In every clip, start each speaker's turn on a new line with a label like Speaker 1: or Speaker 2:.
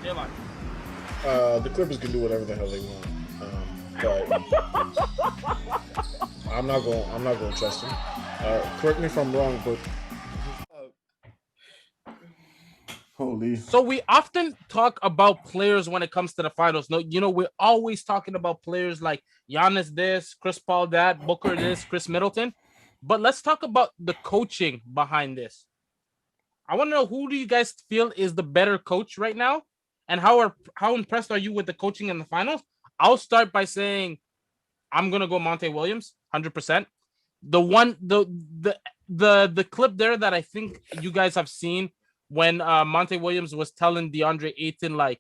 Speaker 1: J-Line.
Speaker 2: The Clippers can do whatever the hell they want, but I'm not going to trust them. Correct me if I'm wrong, but
Speaker 3: holy.
Speaker 1: So we often talk about players when it comes to the finals. No, we're always talking about players like Giannis this, Chris Paul that, Booker this, Chris Middleton. But let's talk about the coaching behind this. I want to know, who do you guys feel is the better coach right now, and how impressed are you with the coaching in the finals? I'll start by saying I'm gonna go Monty Williams, 100%. The clip there that I think you guys have seen when Monty Williams was telling DeAndre Ayton, like,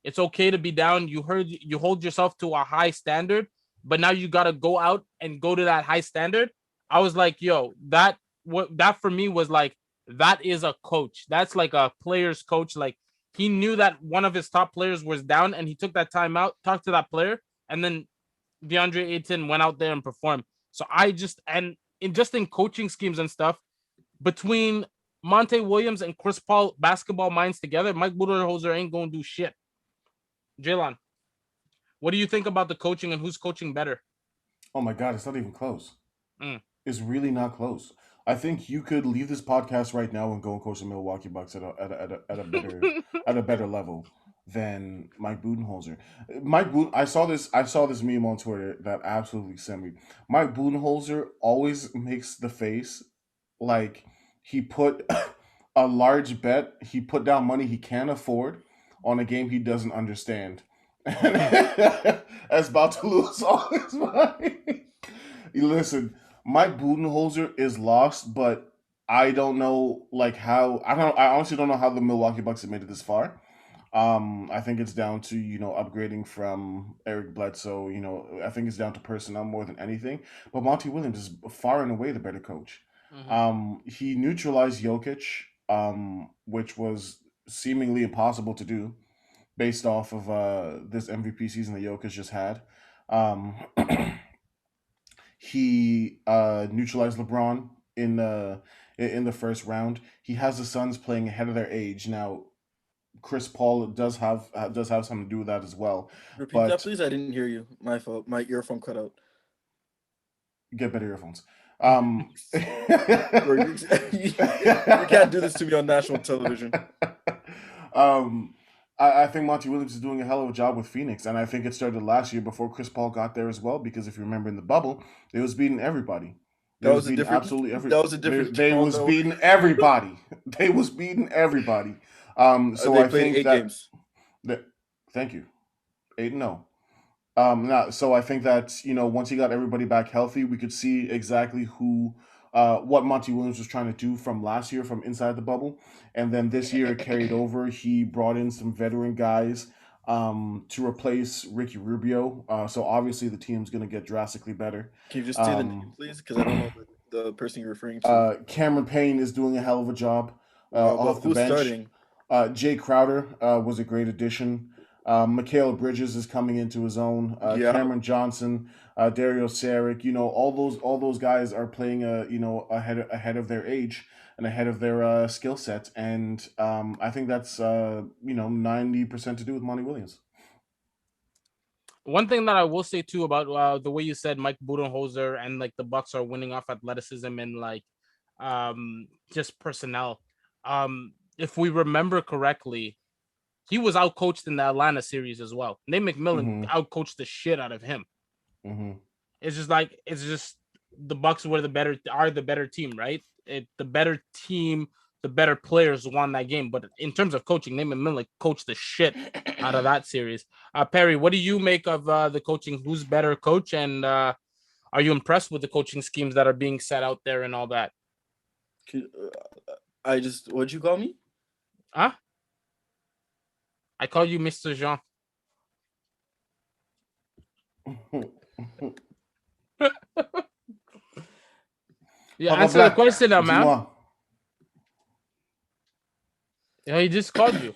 Speaker 1: it's okay to be down. You hold yourself to a high standard, but now you got to go out and go to that high standard. I was like, yo, that for me was like, that is a coach. That's like a player's coach. Like, he knew that one of his top players was down, and he took that time out, talked to that player, and then DeAndre Ayton went out there and performed. So in coaching schemes and stuff, between Monte Williams and Chris Paul basketball minds together, Mike Budenholzer ain't gonna do shit. Jaylon, what do you think about the coaching and who's coaching better?
Speaker 3: Oh my God, it's not even close. It's really not close. I think you could leave this podcast right now and go and coach the Milwaukee Bucks at a better level than Mike Budenholzer. I saw this meme on Twitter that absolutely sent me. Mike Budenholzer always makes the face like he put a large bet, he put down money he can't afford on a game he doesn't understand. As about to lose all his money. Listen, Mike Budenholzer is lost, but I don't know how. I honestly don't know how the Milwaukee Bucks have made it this far. I think it's down to upgrading from Eric Bledsoe. I think it's down to personnel more than anything. But Monty Williams is far and away the better coach. Mm-hmm. He neutralized Jokic, which was seemingly impossible to do based off of this MVP season that Jokic just had. He neutralized LeBron in the first round. He has the Suns playing ahead of their age now. Chris Paul does have something to do with that as well.
Speaker 4: Repeat that, please. I didn't hear you. My fault. My earphone cut out.
Speaker 3: Get better earphones.
Speaker 4: You can't do this to me on national television.
Speaker 3: I think Monty Williams is doing a hell of a job with Phoenix, and I think it started last year before Chris Paul got there as well. Because if you remember in the bubble, they was beating everybody. They was beating everybody. They was beating everybody. So
Speaker 4: they
Speaker 3: I
Speaker 4: played
Speaker 3: think
Speaker 4: 8 games.
Speaker 3: Thank you. 8-0. So I think that once he got everybody back healthy, we could see exactly what Monty Williams was trying to do from last year, from inside the bubble, and then this year it carried over. He brought in some veteran guys to replace Ricky Rubio. So obviously the team's going to get drastically better.
Speaker 4: Can you just say the name, please? Because I don't know the person you're referring to.
Speaker 3: Cameron Payne is doing a hell of a job off the bench.
Speaker 4: Starting?
Speaker 3: Jay Crowder was a great addition. Mikal Bridges is coming into his own. Cameron Johnson, Dario Saric, all those guys are playing ahead of their age and ahead of their skill set, and I think that's 90% to do with Monty Williams.
Speaker 1: One thing that I will say too about the way you said Mike Budenholzer and like the Bucks are winning off athleticism and like just personnel. If we remember correctly, he was outcoached in the Atlanta series as well. Nate McMillan outcoached the shit out of him. Mm-hmm. It's just the Bucks are the better team, right? The better team, the better players won that game. But in terms of coaching, Nate McMillan coached the shit out of that series. Perry, what do you make of the coaching? Who's better coach? And are you impressed with the coaching schemes that are being set out there and all that?
Speaker 4: What'd you call me?
Speaker 1: Huh? I call you Mr. Jean. Yeah, answer the question now, man. Yeah, he just called you.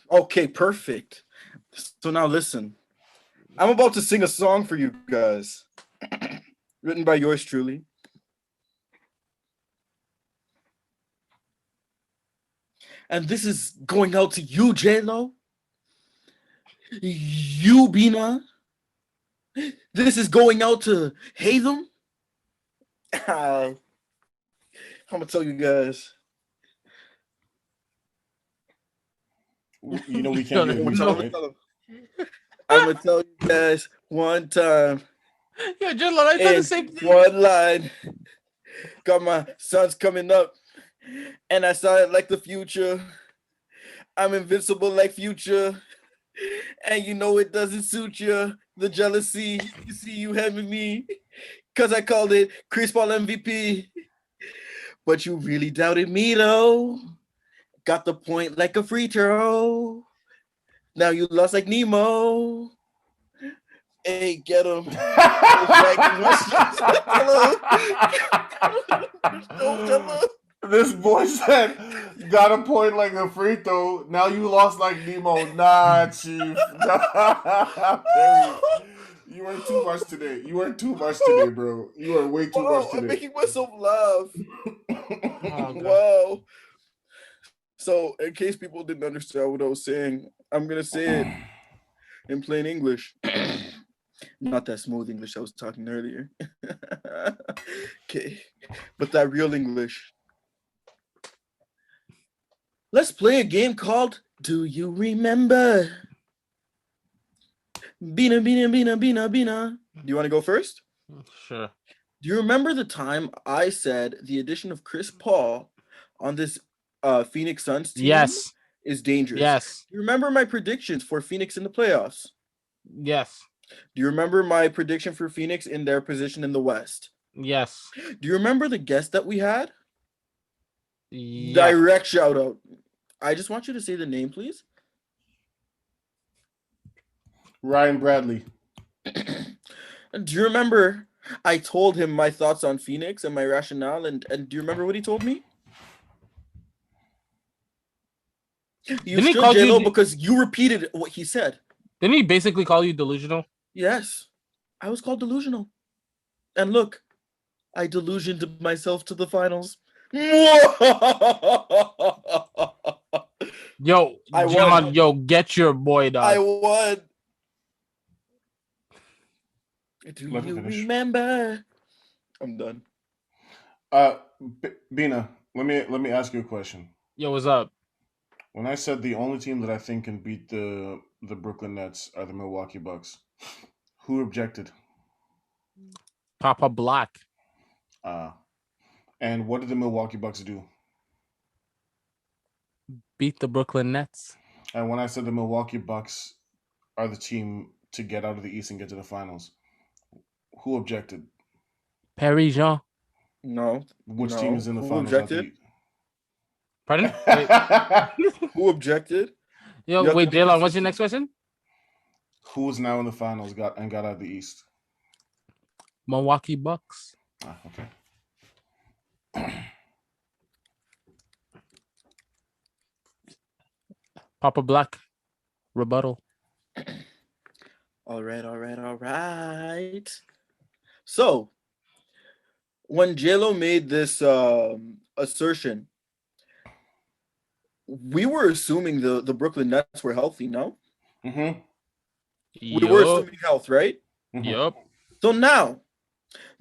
Speaker 4: Okay, perfect. So now listen. I'm about to sing a song for you guys. Written by yours truly. And this is going out to you, J-Lo. You, Bina. This is going out to Hatham. I'm going to tell you guys.
Speaker 3: You know we can't do it, right?
Speaker 4: I'm going to tell you guys one time.
Speaker 1: Yeah, J-Lo, I did the same thing.
Speaker 4: One line. Got my sons coming up, and I saw it like the future. I'm invincible like Future, and you know it doesn't suit you. The jealousy, you see you having me, cause I called it Chris Paul MVP. But you really doubted me though. Got the point like a free throw. Now you lost like Nemo. Hey, get him.
Speaker 3: This boy said, got a point like a free throw. Now you lost like Nemo. Nah, Chief. Nah, Perry. You weren't too much today. You weren't too much today, bro. You are way too much today.
Speaker 4: I'm making myself laugh.
Speaker 1: Oh,
Speaker 4: Wow. So, in case people didn't understand what I was saying, I'm going to say it in plain English. Not that smooth English I was talking earlier. Okay. But that real English. Let's play a game called Do You Remember? Bina, Bina, Bina, Bina, Bina. Do you want to go first?
Speaker 1: Sure.
Speaker 4: Do you remember the time I said the addition of Chris Paul on this Phoenix Suns team
Speaker 1: Yes.
Speaker 4: is dangerous?
Speaker 1: Yes.
Speaker 4: Do you remember my predictions for Phoenix in the playoffs?
Speaker 1: Yes.
Speaker 4: Do you remember my prediction for Phoenix in their position in the West?
Speaker 1: Yes.
Speaker 4: Do you remember the guest that we had?
Speaker 1: Yeah.
Speaker 4: Direct shout out. I just want you to say the name, please.
Speaker 3: Ryan Bradley.
Speaker 4: Do you remember I told him my thoughts on Phoenix and my rationale? And do you remember what he told me? You
Speaker 1: Didn't he
Speaker 4: stood
Speaker 1: call
Speaker 4: J-Lo
Speaker 1: you-
Speaker 4: because you repeated what he said.
Speaker 1: Didn't he basically call you delusional?
Speaker 4: Yes, I was called delusional. And look, I delusioned myself to the finals.
Speaker 1: Yo,
Speaker 4: I
Speaker 1: John,
Speaker 4: won.
Speaker 1: yo, get your boy, dog.
Speaker 4: I won. Do
Speaker 3: Let him
Speaker 4: you
Speaker 3: finish.
Speaker 4: remember? I'm done.
Speaker 3: Bina, let me ask you a question.
Speaker 1: Yo, what's up?
Speaker 3: When I said the only team that I think can beat the Brooklyn Nets are the Milwaukee Bucks, who objected?
Speaker 1: Papa Black.
Speaker 3: And what did the Milwaukee Bucks do?
Speaker 1: Beat the Brooklyn Nets.
Speaker 3: And when I said the Milwaukee Bucks are the team to get out of the East and get to the finals, who objected?
Speaker 1: Perry Jean.
Speaker 4: No.
Speaker 3: Which
Speaker 4: No.
Speaker 3: team is in the
Speaker 4: Who
Speaker 3: finals?
Speaker 4: objected?
Speaker 1: Pardon? Wait.
Speaker 4: Who objected?
Speaker 1: Yo,
Speaker 4: You have
Speaker 1: wait,
Speaker 4: to be
Speaker 1: Jaylon, what's your
Speaker 4: consistent.
Speaker 1: next question?
Speaker 3: Who is now in the finals got out of the East?
Speaker 1: Milwaukee Bucks.
Speaker 3: Okay.
Speaker 1: Papa Black. Rebuttal.
Speaker 4: All right. So, when JLo made this assertion, we were assuming the Brooklyn Nets were healthy, no?
Speaker 3: Mm-hmm.
Speaker 4: We were assuming health, right?
Speaker 1: Yup.
Speaker 4: So now,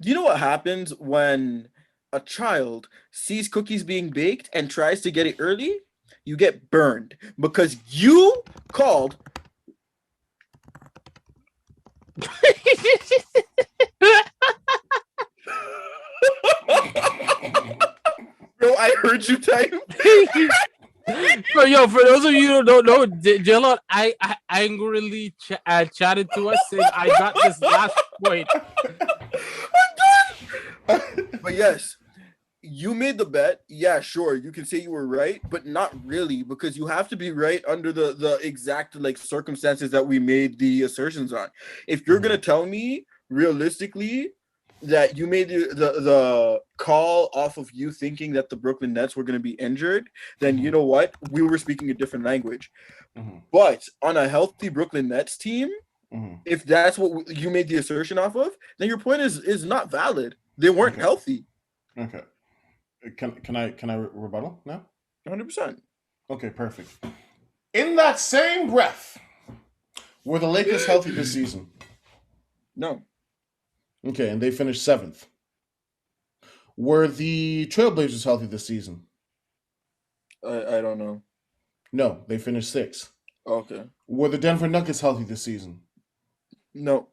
Speaker 4: do you know what happens when a child sees cookies being baked and tries to get it early? You get burned because you called. Bro, I heard you type.
Speaker 1: So, yo, for those of you who don't know, Jaylon, I angrily chatted to us saying I got this last point.
Speaker 4: But yes, you made the bet. Yeah, sure. You can say you were right, but not really, because you have to be right under the exact like circumstances that we made the assertions on. If you're gonna tell me realistically that you made the call off of you thinking that the Brooklyn Nets were gonna be injured, then you know what? We were speaking a different language. But on a healthy Brooklyn Nets team, if that's what you made the assertion off of, then your point is not valid. They weren't healthy.
Speaker 3: Okay. Can I rebuttal now?
Speaker 4: 100%.
Speaker 3: Okay, perfect. In that same breath, were the Lakers healthy this season?
Speaker 4: No.
Speaker 3: Okay, and they finished 7th. Were the Trailblazers healthy this season?
Speaker 4: I don't know.
Speaker 3: No, they finished 6th.
Speaker 4: Okay.
Speaker 3: Were the Denver Nuggets healthy this season?
Speaker 4: No.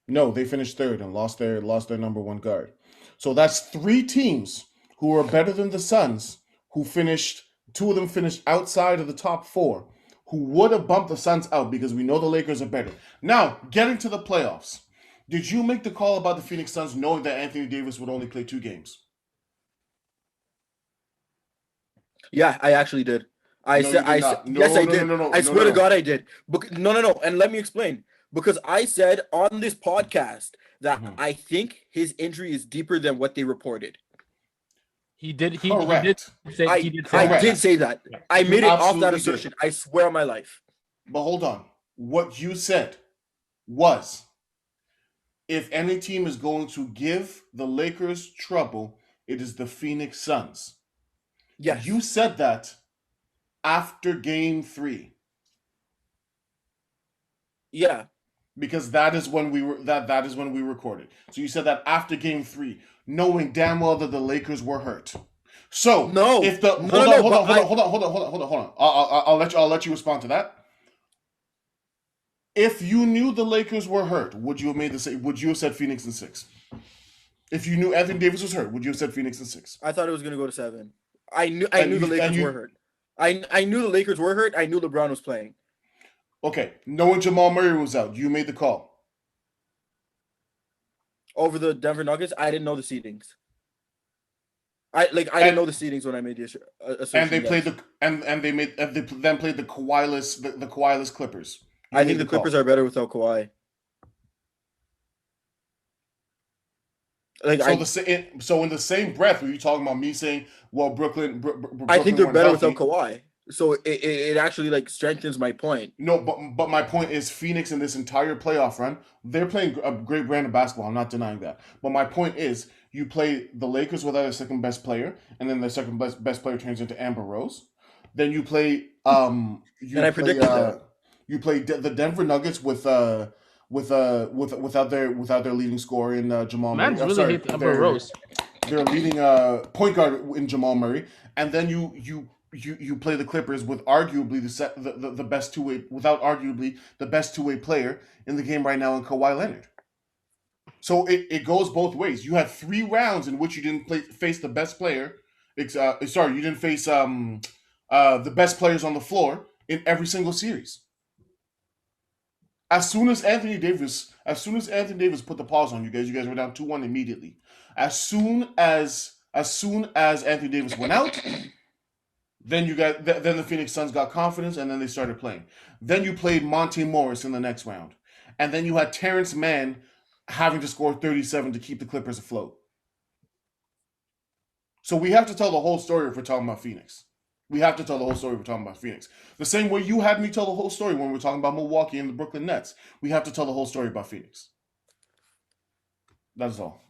Speaker 3: No, they finished 3rd and lost their number one guard. So that's 3 teams who are better than the Suns, who finished, 2 of them finished outside of the top 4, who would have bumped the Suns out because we know the Lakers are better. Now, getting to the playoffs, did you make the call about the Phoenix Suns knowing that Anthony Davis would only play 2 games?
Speaker 4: Yeah, I actually did. I
Speaker 3: No,
Speaker 4: said,
Speaker 3: you did not. No,
Speaker 4: yes, I
Speaker 3: no,
Speaker 4: did.
Speaker 3: no, no,
Speaker 4: I
Speaker 3: no,
Speaker 4: swear to
Speaker 3: no.
Speaker 4: God, I did. No. And let me explain. Because I said on this podcast that I think his injury is deeper than what they reported.
Speaker 1: He did.
Speaker 3: Correct.
Speaker 4: I did say that.
Speaker 1: Yeah.
Speaker 4: I made it off that
Speaker 3: absolutely
Speaker 4: assertion.
Speaker 3: did.
Speaker 4: I swear on my life.
Speaker 3: But hold on. What you said was, if any team is going to give the Lakers trouble, it is the Phoenix Suns.
Speaker 4: Yes.
Speaker 3: You said that after game 3.
Speaker 4: Yeah.
Speaker 3: Because that is when we were that is when we recorded. So you said that after game 3, knowing damn well that the Lakers were hurt. So
Speaker 4: No.
Speaker 3: if the hold on. I'll let you respond to that. If you knew the Lakers were hurt, would you have said Phoenix in 6? If you knew Anthony Davis was hurt, would you have said Phoenix in 6?
Speaker 4: I thought it was going to go to 7. I knew the Lakers were hurt. I knew the Lakers were hurt. I knew LeBron was playing.
Speaker 3: Okay, knowing Jamal Murray was out, you made the call.
Speaker 4: Over the Denver Nuggets, I didn't know the seedings. I didn't know the seedings when I made the assertion.
Speaker 3: And they played they then played the Kawhi-less Clippers.
Speaker 4: I think the Clippers are better without Kawhi.
Speaker 3: So in the same breath, were you talking about me saying, well, Brooklyn
Speaker 4: I think they're better
Speaker 3: healthy.
Speaker 4: without Kawhi. So it actually strengthens my point.
Speaker 3: No, but my point is Phoenix in this entire playoff run, they're playing a great brand of basketball. I'm not denying that. But my point is you play the Lakers without a second best player, and then the second best player turns into Amber Rose. Then you play
Speaker 4: I predicted that.
Speaker 3: You play the Denver Nuggets without their leading scorer in Jamal Murray.
Speaker 1: Man's really hate Amber Rose.
Speaker 3: Their leading point guard in Jamal Murray, and then you play the Clippers with arguably the best two-way, without arguably the best two-way player in the game right now in Kawhi Leonard. So it goes both ways. You had 3 rounds in which you didn't face the best player. You didn't face the best players on the floor in every single series. As soon as Anthony Davis put the pause on you guys were down 2-1 immediately. As soon as Anthony Davis went out, then the Phoenix Suns got confidence and then they started playing. Then you played Monte Morris in the next round. And then you had Terrence Mann having to score 37 to keep the Clippers afloat. So we have to tell the whole story if we're talking about Phoenix. The same way you had me tell the whole story when we're talking about Milwaukee and the Brooklyn Nets. We have to tell the whole story about Phoenix. That's all.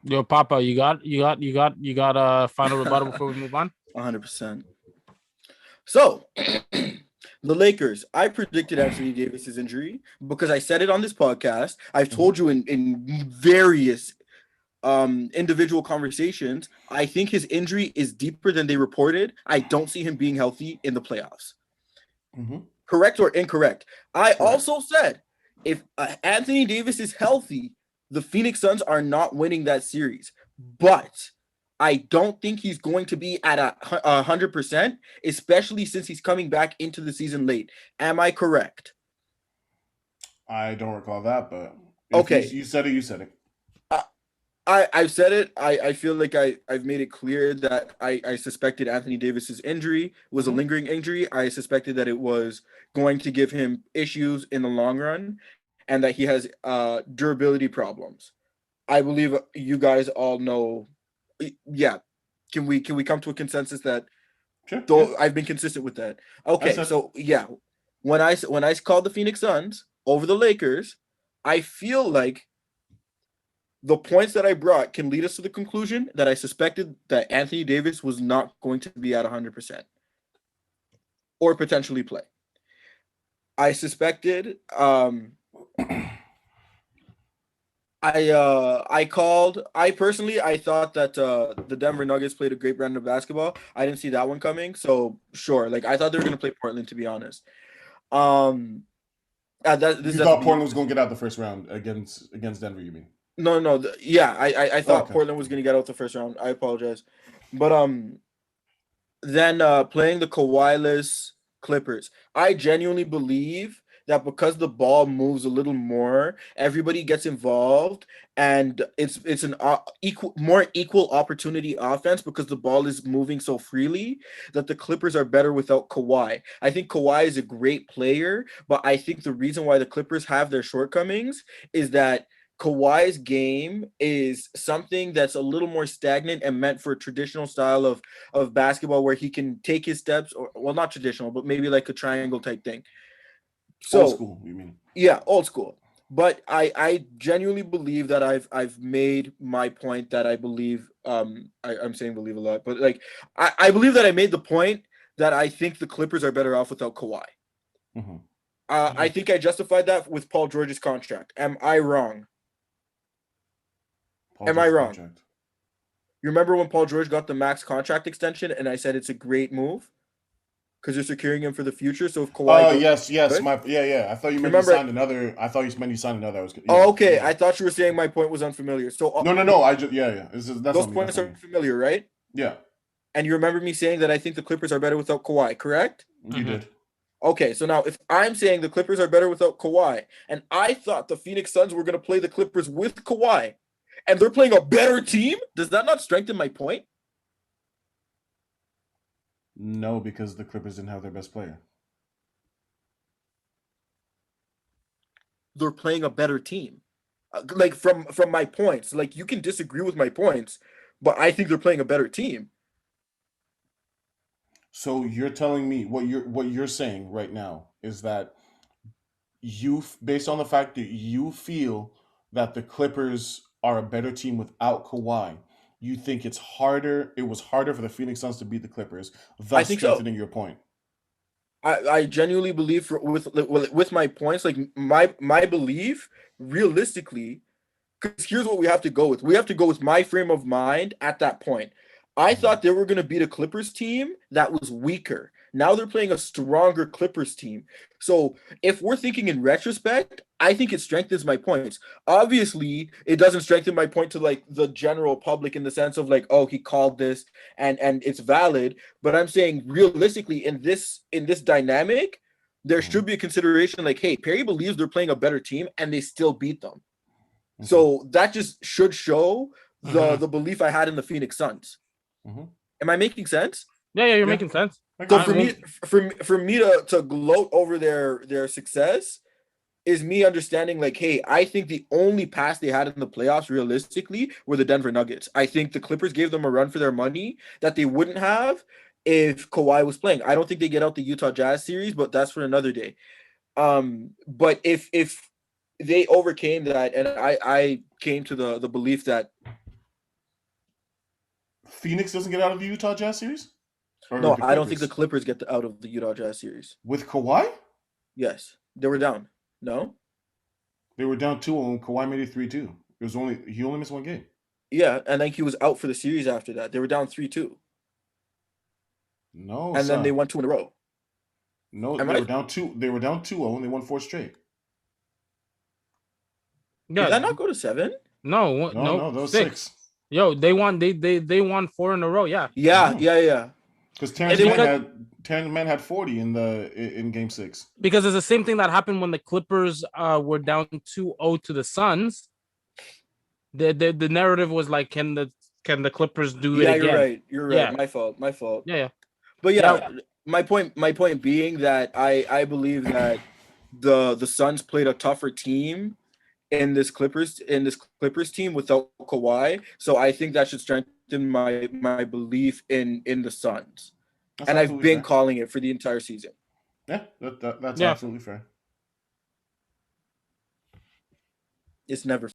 Speaker 1: Yo, Papa, you got a final rebuttal before we move on?
Speaker 4: 100%. So, the Lakers, I predicted Anthony Davis's injury because I said it on this podcast. I've told you in various individual conversations, I think his injury is deeper than they reported. I don't see him being healthy in the playoffs.
Speaker 3: Mm-hmm.
Speaker 4: Correct or incorrect? I also said if Anthony Davis is healthy, the Phoenix Suns are not winning that series. But I don't think he's going to be at 100%, especially since he's coming back into the season late. Am I correct?
Speaker 3: I don't recall that, but
Speaker 4: okay,
Speaker 3: you said it.
Speaker 4: I've said it. I feel like I've made it clear that I suspected Anthony Davis's injury was a lingering injury. I suspected that it was going to give him issues in the long run and that he has durability problems. I believe you guys all know. Yeah. Can we come to a consensus that though I've been consistent with that? Okay. So yeah, when I called the Phoenix Suns over the Lakers, I feel like The points that I brought can lead us to the conclusion that I suspected that Anthony Davis was not going to be at 100% or potentially play. I suspected. I personally thought that the Denver Nuggets played a great brand of basketball. I didn't see that one coming. So sure, like I thought they were going to play Portland, to be honest.
Speaker 3: You thought Portland was going to get out the first round against Denver, you mean?
Speaker 4: No. I thought Portland was going to get out the first round. I apologize. But then playing the Kawhi-less Clippers, I genuinely believe that because the ball moves a little more, everybody gets involved, and it's an more equal opportunity offense because the ball is moving so freely that the Clippers are better without Kawhi. I think Kawhi is a great player, but I think the reason why the Clippers have their shortcomings is that Kawhi's game is something that's a little more stagnant and meant for a traditional style of basketball where he can take his steps, or well, not traditional, but maybe like a triangle type thing. So,
Speaker 3: old school, you mean?
Speaker 4: Yeah, old school. But I genuinely believe that I've made my point that I believe I'm saying believe a lot, but like I believe that I made the point that I think the Clippers are better off without Kawhi.
Speaker 3: Mm-hmm.
Speaker 4: I think I justified that with Paul George's contract. Am I wrong? Am I wrong? Contract. You remember when Paul George got the max contract extension and I said it's a great move? Because you're securing him for the future. So if Kawhi,
Speaker 3: yes. I thought you meant you signed another. I thought you meant you signed another.
Speaker 4: Okay. Yeah. I thought you were saying my point was unfamiliar. So
Speaker 3: no. I just that's
Speaker 4: those points are familiar, right?
Speaker 3: Yeah.
Speaker 4: And you remember me saying that I think the Clippers are better without Kawhi, correct?
Speaker 3: You did.
Speaker 4: Okay, so now if I'm saying the Clippers are better without Kawhi, and I thought the Phoenix Suns were going to play the Clippers with Kawhi, and they're playing a better team, does that not strengthen my point?
Speaker 3: No, because the Clippers didn't have their best player.
Speaker 4: They're playing a better team. Like from my points, like you can disagree with my points, but I think they're playing a better team.
Speaker 3: So you're telling me what you're saying right now is that based on the fact that you feel that the Clippers are a better team without Kawhi, you think it was harder for the Phoenix Suns to beat the Clippers, thus strengthening your point.
Speaker 4: I genuinely believe with my points, like my belief, realistically, because here's what we have to go with. We have to go with my frame of mind at that point. I thought they were going to beat a Clippers team that was weaker. Now they're playing a stronger Clippers team. So if we're thinking in retrospect, I think it strengthens my points. Obviously, it doesn't strengthen my point to like the general public in the sense of like, oh, he called this and it's valid. But I'm saying realistically in this dynamic, there should be a consideration like, hey, Perry believes they're playing a better team and they still beat them. Mm-hmm. So that just should show the belief I had in the Phoenix Suns. Mm-hmm. Am I making sense?
Speaker 1: Yeah, you're making sense.
Speaker 4: So for me to gloat over their success is me understanding like, hey, I think the only pass they had in the playoffs realistically were the Denver Nuggets. I think the Clippers gave them a run for their money that they wouldn't have if Kawhi was playing. I don't think they get out the Utah Jazz series, but that's for another day. But if they overcame that, and I came to the belief that
Speaker 3: Phoenix doesn't get out of the Utah Jazz series?
Speaker 4: No, I don't think the Clippers get out of the Utah Jazz series.
Speaker 3: With Kawhi?
Speaker 4: Yes. They were down. No?
Speaker 3: They were down 2-0 and Kawhi made it 3-2. He only missed one game.
Speaker 4: Yeah, and then he was out for the series after that. They were down 3-2.
Speaker 3: No.
Speaker 4: And then they won 2 in a row.
Speaker 3: No, they were down 2-0 and they won 4 straight.
Speaker 4: Yeah. Did that not go to 7?
Speaker 1: No,
Speaker 3: that was 6.
Speaker 1: Yo, they won 4 in a row, yeah.
Speaker 4: Yeah.
Speaker 3: Because Terrence Mann had 40 in game 6.
Speaker 1: Because it's the same thing that happened when the Clippers were down 2-0 to the Suns. The narrative was like, can the Clippers do it again?
Speaker 4: Yeah, you're right. Yeah. My fault.
Speaker 1: Yeah.
Speaker 4: But my point being that I believe that the Suns played a tougher team in this Clippers team without Kawhi. So I think that should strengthen my belief in the Suns. That's and I've been calling it for the entire season.
Speaker 3: Yeah, that's absolutely fair.
Speaker 4: It's never